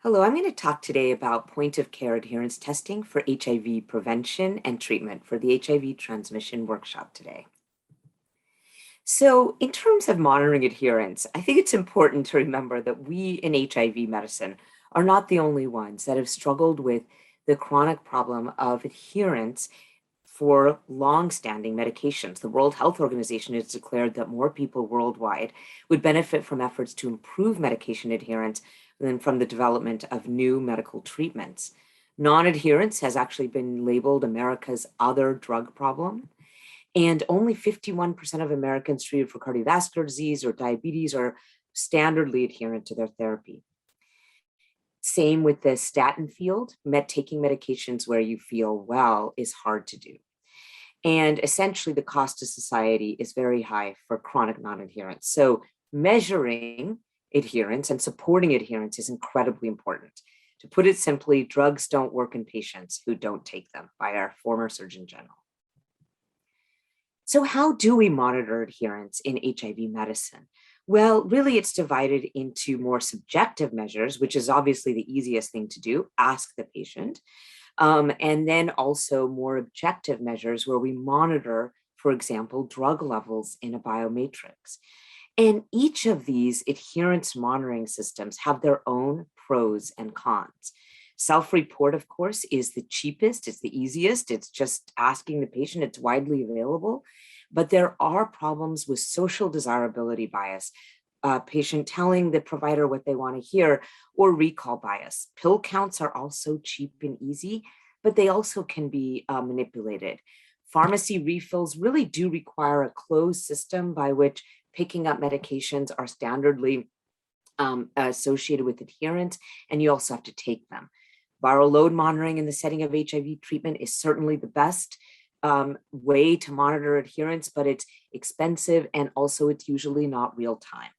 Hello, I'm going to talk today about point-of-care adherence testing for HIV prevention and treatment for the HIV transmission workshop today. So in terms of monitoring adherence, I think it's important to remember that we in HIV medicine are not the only ones that have struggled with the chronic problem of adherence for long-standing medications. The World Health Organization has declared that more people worldwide would benefit from efforts to improve medication adherence than from the development of new medical treatments. Non-adherence has actually been labeled America's other drug problem, and only 51% of Americans treated for cardiovascular disease or diabetes are standardly adherent to their therapy. Same with the statin field. Taking medications where you feel well is hard to do. And essentially, the cost to society is very high for chronic non-adherence. So measuring adherence and supporting adherence is incredibly important. To put it simply, drugs don't work in patients who don't take them, by our former Surgeon General. So how do we monitor adherence in HIV medicine? Well, really, it's divided into more subjective measures, which is obviously the easiest thing to do, ask the patient. And then also more objective measures where we monitor, for example, drug levels in a biomatrix. And each of these adherence monitoring systems have their own pros and cons. Self-report, of course, is the cheapest, it's the easiest, it's just asking the patient, it's widely available. But there are problems with social desirability bias, patient telling the provider what they want to hear, or recall bias. Pill counts are also cheap and easy, but they also can be manipulated. Pharmacy refills really do require a closed system by which picking up medications are standardly associated with adherence, and you also have to take them. Viral load monitoring in the setting of HIV treatment is certainly the best way to monitor adherence, but it's expensive and also it's usually not real time.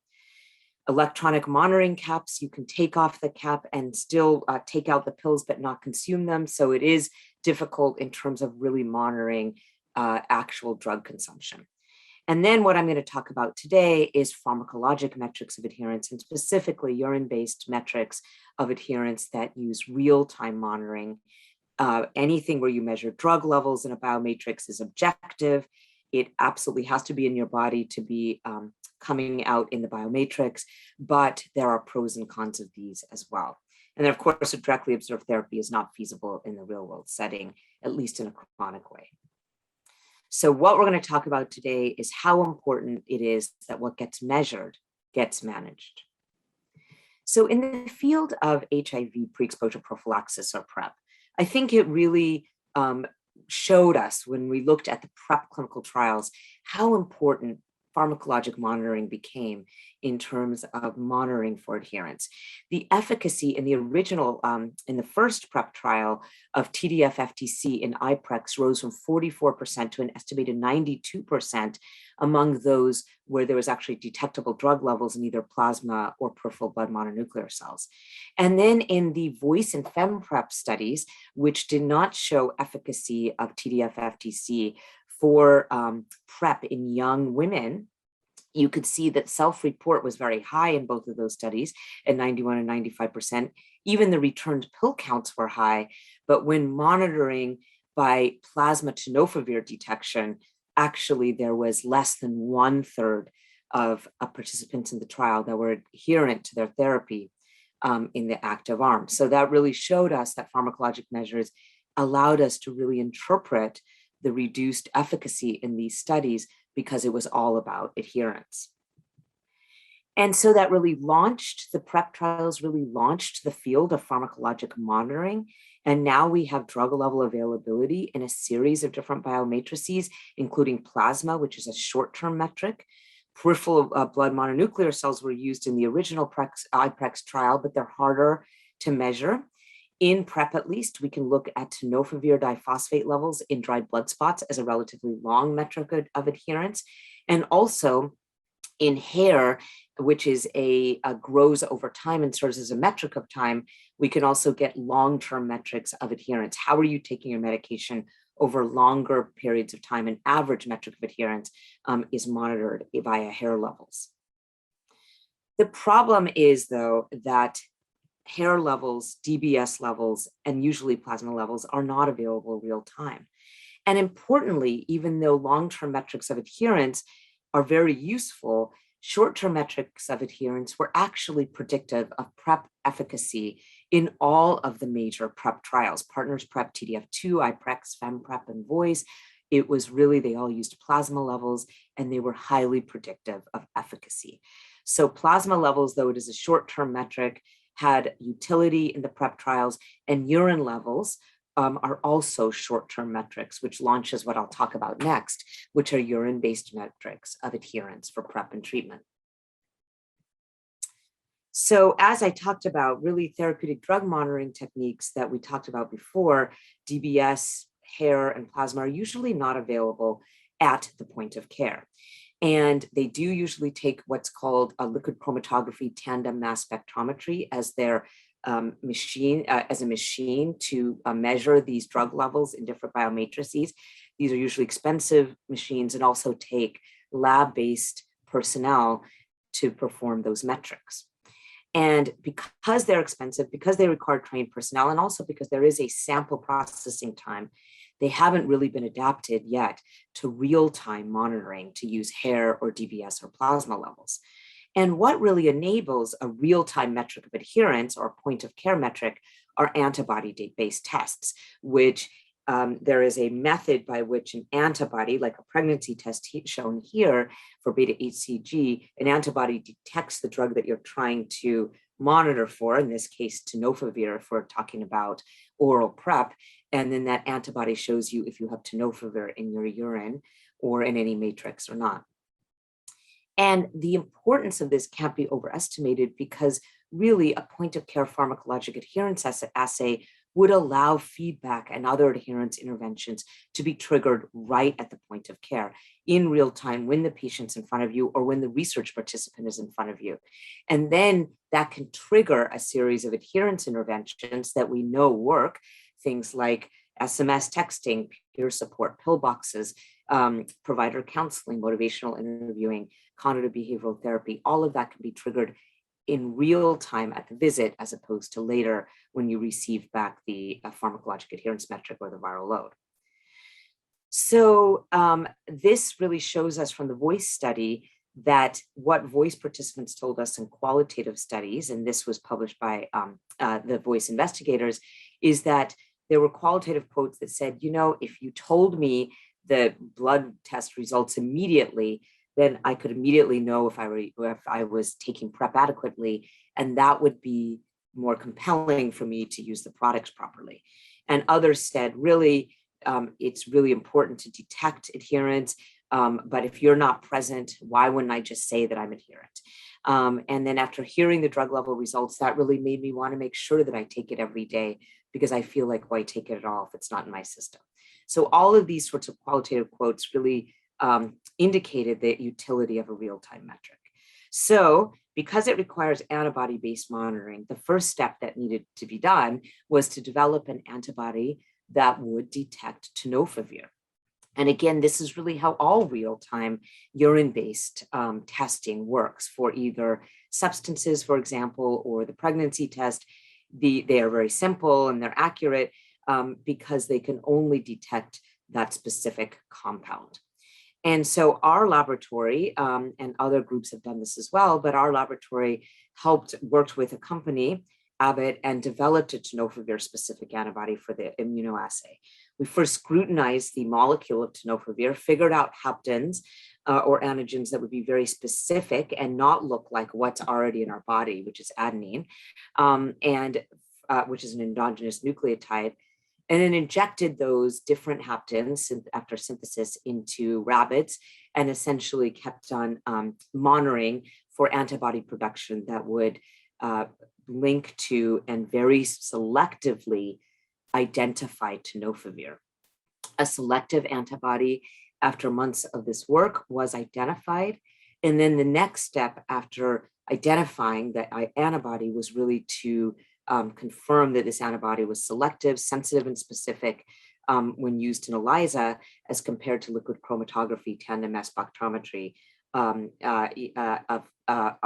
Electronic monitoring caps, you can take off the cap and still take out the pills but not consume them. So it is difficult in terms of really monitoring actual drug consumption. And then what I'm going to talk about today is pharmacologic metrics of adherence, and specifically urine-based metrics of adherence that use real-time monitoring. Anything where you measure drug levels in a biomatrix is objective. It absolutely has to be in your body to be coming out in the biomatrix, but there are pros and cons of these as well. And then, of course, a directly observed therapy is not feasible in the real-world setting, at least in a chronic way. So what we're going to talk about today is how important it is that what gets measured gets managed. So in the field of HIV pre-exposure prophylaxis, or PrEP, I think it really showed us when we looked at the PrEP clinical trials how important pharmacologic monitoring became in terms of monitoring for adherence. The efficacy in the original, in the first PrEP trial of TDF-FTC in IPREX rose from 44% to an estimated 92% among those where there was actually detectable drug levels in either plasma or peripheral blood mononuclear cells. And then in the VOICE and FemPrEP studies, which did not show efficacy of TDF-FTC for PrEP in young women, you could see that self-report was very high in both of those studies at 91 and 95%. Even the returned pill counts were high, but when monitoring by plasma tenofovir detection, actually there was less than 1/3 of participants in the trial that were adherent to their therapy in the active arm. So that really showed us that pharmacologic measures allowed us to really interpret the reduced efficacy in these studies because it was all about adherence. And so that really launched, the PrEP trials really launched the field of pharmacologic monitoring. And now we have drug level availability in a series of different biomatrices, including plasma, which is a short-term metric. Peripheral blood mononuclear cells were used in the original IPREX trial, but they're harder to measure. In PrEP, at least, we can look at tenofovir diphosphate levels in dried blood spots as a relatively long metric of adherence. And also in hair, which is grows over time and serves as a metric of time, we can also get long-term metrics of adherence. How are you taking your medication over longer periods of time? An average metric of adherence is monitored via hair levels. The problem is, though, that hair levels, DBS levels, and usually plasma levels are not available real time. And importantly, even though long-term metrics of adherence are very useful, short-term metrics of adherence were actually predictive of PrEP efficacy in all of the major PrEP trials: Partners PrEP, TDF2, iPrex, FemPrep, and Voice. It was really, they all used plasma levels, and they were highly predictive of efficacy. So plasma levels, though it is a short-term metric, had utility in the PrEP trials, and urine levels are also short-term metrics, which launches what I'll talk about next, which are urine-based metrics of adherence for PrEP and treatment. So as I talked about, really therapeutic drug monitoring techniques that we talked about before, DBS, hair, and plasma are usually not available at the point of care. And they do usually take what's called a liquid chromatography tandem mass spectrometry as their machine to measure these drug levels in different biomatrices. These are usually expensive machines and also take lab-based personnel to perform those metrics. And because they're expensive, because they require trained personnel, and also because there is a sample processing time, they haven't really been adapted yet to real-time monitoring to use hair or DBS or plasma levels. And what really enables a real-time metric of adherence or point-of-care metric are antibody-based tests, which there is a method by which an antibody, like a pregnancy test shown here for beta-HCG, an antibody detects the drug that you're trying to monitor for, in this case, tenofovir, if we're talking about oral PrEP, and then that antibody shows you if you have tenofovir in your urine or in any matrix or not. And the importance of this can't be overestimated, because really a point-of-care pharmacologic adherence assay would allow feedback and other adherence interventions to be triggered right at the point of care in real time when the patient's in front of you or when the research participant is in front of you. And then that can trigger a series of adherence interventions that we know work, things like SMS texting, peer support, pillboxes, provider counseling, motivational interviewing, cognitive behavioral therapy. All of that can be triggered in real time at the visit, as opposed to later when you receive back the pharmacologic adherence metric or the viral load. So this really shows us from the Voice study that what Voice participants told us in qualitative studies, and this was published by the Voice investigators, is that there were qualitative quotes that said, you know, if you told me the blood test results immediately, then I could immediately know if I was taking PrEP adequately, and that would be more compelling for me to use the products properly. And others said, really, it's really important to detect adherence, but if you're not present, why wouldn't I just say that I'm adherent? And then after hearing the drug level results, that really made me want to make sure that I take it every day, because I feel like, why take it at all if it's not in my system? So all of these sorts of qualitative quotes really indicated the utility of a real-time metric. So because it requires antibody-based monitoring, the first step that needed to be done was to develop an antibody that would detect tenofovir. And again, this is really how all real-time urine-based testing works for either substances, for example, or the pregnancy test. They are very simple and they're accurate because they can only detect that specific compound. And so our laboratory, and other groups have done this as well, but our laboratory worked with a company, Abbott, and developed a tenofovir specific antibody for the immunoassay. We first scrutinized the molecule of tenofovir, figured out haptens or antigens that would be very specific and not look like what's already in our body, which is adenine, which is an endogenous nucleotide, and then injected those different haptens after synthesis into rabbits, and essentially kept on monitoring for antibody production that would link to and very selectively identify tenofovir. A selective antibody, after months of this work, was identified. And then the next step after identifying that antibody was really to confirm that this antibody was selective, sensitive, and specific when used in ELISA, as compared to liquid chromatography tandem mass spectrometry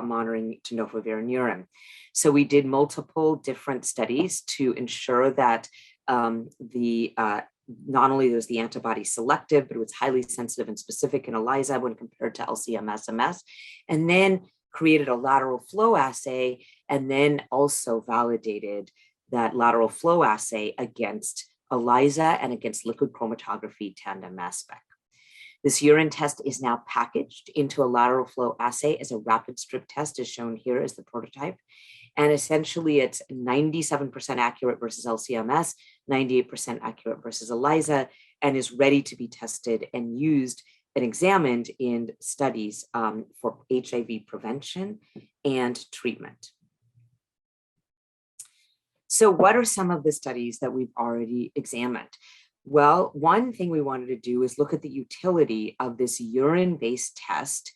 monitoring tenofovir in urine. So we did multiple different studies to ensure that not only was the antibody selective, but it was highly sensitive and specific in ELISA when compared to LC-MS, and then created a lateral flow assay, and then also validated that lateral flow assay against ELISA and against liquid chromatography tandem mass spec. This urine test is now packaged into a lateral flow assay as a rapid strip test, as shown here as the prototype. And essentially it's 97% accurate versus LC-MS, 98% accurate versus ELISA, and is ready to be tested and used and examined in studies for HIV prevention and treatment. So what are some of the studies that we've already examined? Well, one thing we wanted to do is look at the utility of this urine-based test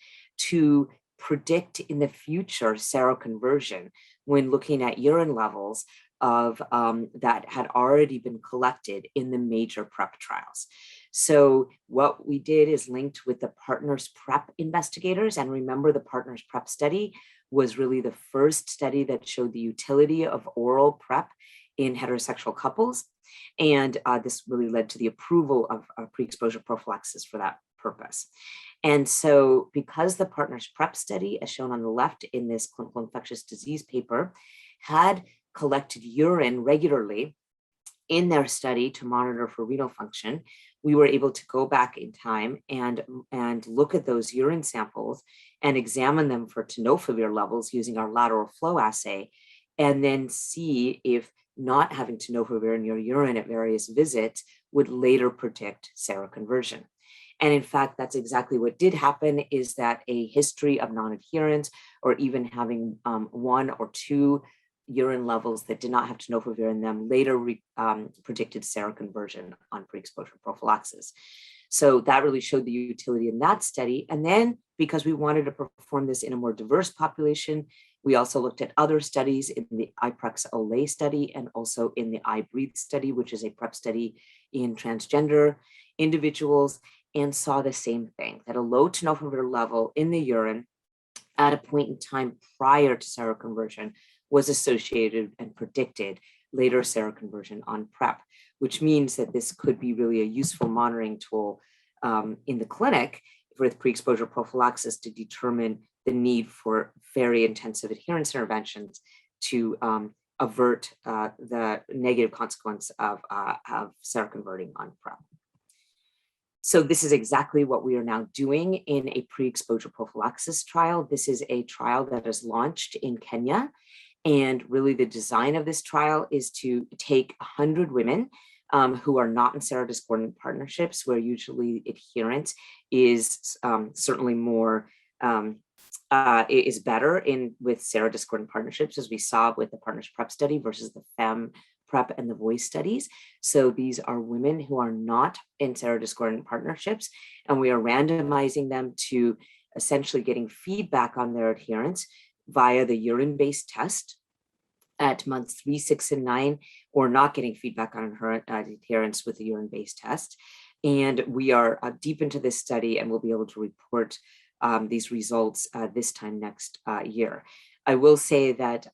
to predict in the future seroconversion when looking at urine levels of that had already been collected in the major PrEP trials. So what we did is linked with the Partners PrEP investigators, and remember the Partners PrEP study was really the first study that showed the utility of oral PrEP in heterosexual couples. And this really led to the approval of pre-exposure prophylaxis for that purpose. And so because the Partners PrEP study, as shown on the left in this clinical infectious disease paper, had collected urine regularly in their study to monitor for renal function, we were able to go back in time and look at those urine samples and examine them for tenofovir levels using our lateral flow assay, and then see if not having tenofovir in your urine at various visits would later predict seroconversion. And in fact, that's exactly what did happen, is that a history of non-adherence or even having one or two urine levels that did not have tenofovir in them later predicted seroconversion on pre-exposure prophylaxis. So that really showed the utility in that study. And then because we wanted to perform this in a more diverse population, we also looked at other studies in the IPREX-OLE study and also in the iBreathe study, which is a PrEP study in transgender individuals, and saw the same thing, that a low tenofovir level in the urine at a point in time prior to seroconversion was associated and predicted later seroconversion on PrEP, which means that this could be really a useful monitoring tool in the clinic with pre-exposure prophylaxis to determine the need for very intensive adherence interventions to avert the negative consequence of seroconverting on PrEP. So this is exactly what we are now doing in a pre-exposure prophylaxis trial. This is a trial that is launched in Kenya. And really the design of this trial is to take 100 women who are not in serodiscordant partnerships, where usually adherence is certainly more, is better with serodiscordant partnerships, as we saw with the Partners PrEP study versus the FEM PrEP and the VOICE studies. So these are women who are not in serodiscordant partnerships, and we are randomizing them to essentially getting feedback on their adherence via the urine-based test at months 3, 6, and 9, or not getting feedback on her adherence with the urine-based test. And we are deep into this study, and we'll be able to report these results this time next year. I will say that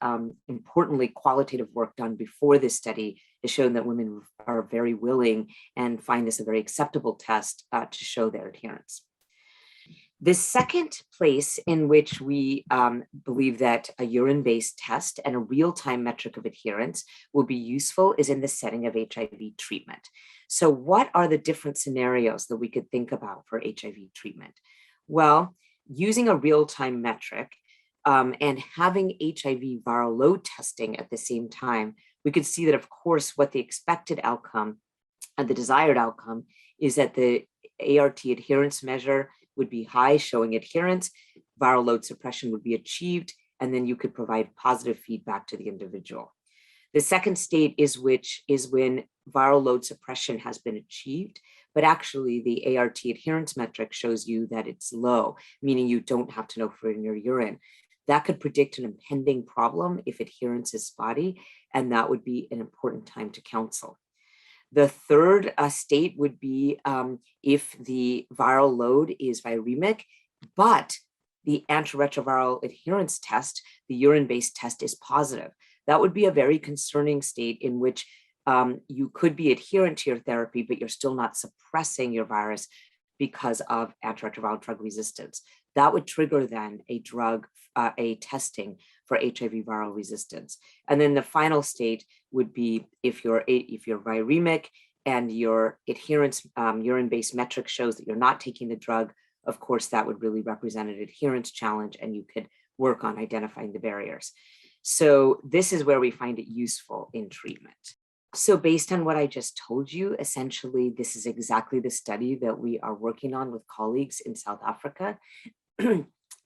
importantly, qualitative work done before this study has shown that women are very willing and find this a very acceptable test to show their adherence. The second place in which we believe that a urine-based test and a real-time metric of adherence will be useful is in the setting of HIV treatment. So what are the different scenarios that we could think about for HIV treatment? Well, using a real-time metric and having HIV viral load testing at the same time, we could see that, of course, what the expected outcome and the desired outcome is that the ART adherence measure would be high, showing adherence, viral load suppression would be achieved, and then you could provide positive feedback to the individual. The second state is when viral load suppression has been achieved, but actually the ART adherence metric shows you that it's low, meaning you don't have tenofovir in your urine. That could predict an impending problem if adherence is spotty, and that would be an important time to counsel. The third state would be if the viral load is viremic, but the antiretroviral adherence test, the urine-based test, is positive. That would be a very concerning state in which you could be adherent to your therapy, but you're still not suppressing your virus because of antiretroviral drug resistance. That would trigger then a testing for HIV viral resistance. And then the final state would be if you're viremic and your adherence urine-based metric shows that you're not taking the drug. Of course, that would really represent an adherence challenge, and you could work on identifying the barriers. So this is where we find it useful in treatment. So based on what I just told you, essentially, this is exactly the study that we are working on with colleagues in South Africa,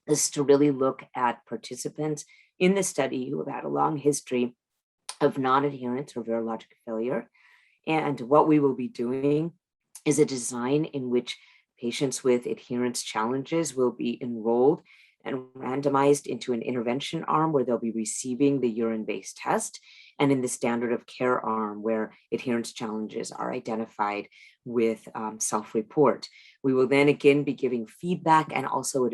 is to really look at participants in the study who have had a long history of non-adherence or virologic failure. And what we will be doing is a design in which patients with adherence challenges will be enrolled and randomized into an intervention arm where they'll be receiving the urine-based test, and in the standard of care arm where adherence challenges are identified with self-report. We will then again be giving feedback and also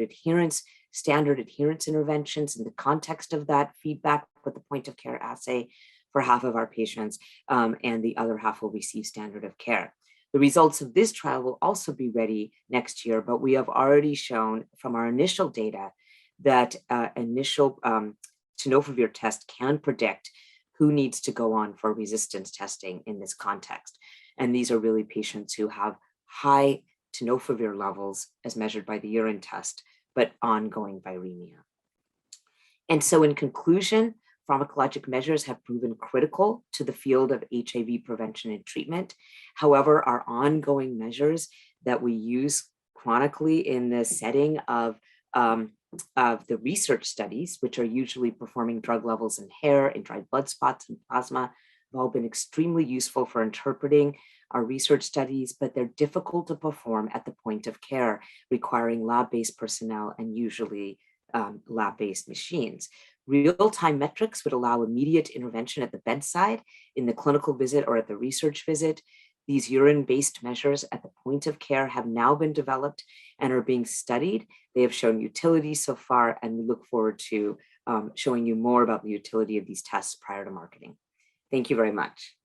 standard adherence interventions in the context of that feedback with the point of care assay for half of our patients, and the other half will receive standard of care. The results of this trial will also be ready next year, but we have already shown from our initial data that initial tenofovir test can predict who needs to go on for resistance testing in this context. And these are really patients who have high tenofovir levels as measured by the urine test, but ongoing viremia. And so in conclusion, pharmacologic measures have proven critical to the field of HIV prevention and treatment. However, our ongoing measures that we use chronically in the setting of the research studies, which are usually performing drug levels in hair, in dried blood spots, and plasma, have all been extremely useful for interpreting our research studies, but they're difficult to perform at the point of care, requiring lab-based personnel and usually lab-based machines. Real-time metrics would allow immediate intervention at the bedside, in the clinical visit, or at the research visit. These urine-based measures at the point of care have now been developed and are being studied. They have shown utility so far, and we look forward to showing you more about the utility of these tests prior to marketing. Thank you very much.